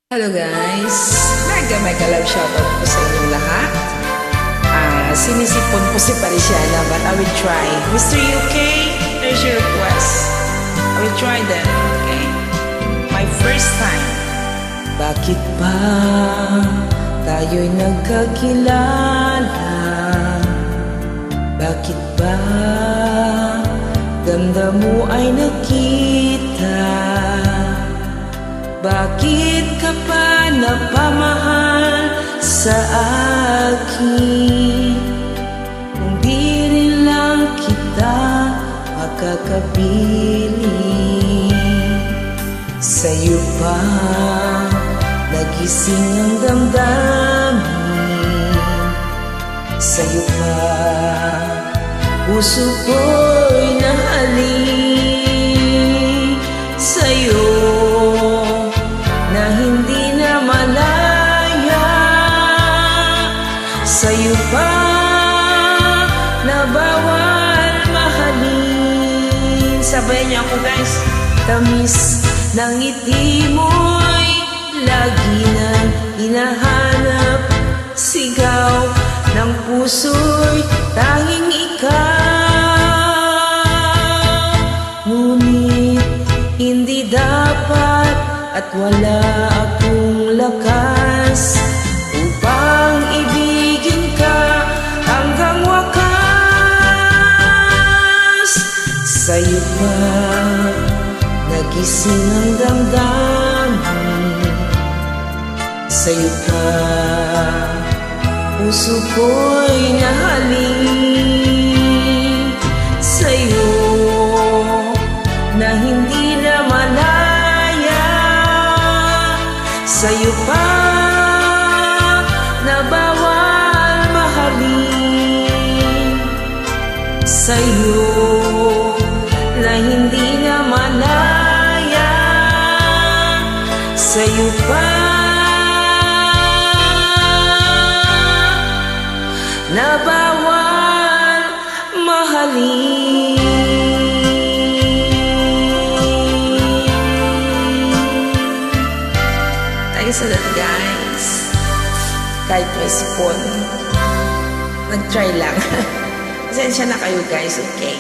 Hello guys! Mega love shoutout po sa inyong lahat. Sinisipon po si Parisiana but I will try. Mr. UK, there's your request. I will try that, okay? My first time. Bakit ba tayo'y nagkakilala? Bakit ba ganda mo ay nakita? Bakit ka pa napamahal sa akin? Kung di rin lang kita makakapiling, sa'yo pa nagising ang damdamin, sa'yo pa puso ko'y nahalin, sa'yo na hindi na malaya, sa'yo pa na bawal mahalin. Sabayan niyo ako guys. Tamis ng ngiti mo'y lagi nang hinahanap, sigaw ng puso'y tanging ikaw. Ngunit hindi dapat at wala akong lakas upang ibigin ka hanggang wakas. Sa'yo pa nagising ang damdamin, sa'yo pa puso ko'y nahalin, sa'yo na hindi na malaya, sa'yo pa na bawal mahalin, sa'yo na hindi na malaya, sa'yo pa na bawal mahalin. Thanks a lot guys. Kahit may sipon, nag-try lang. Pasensya na kayo guys, okay?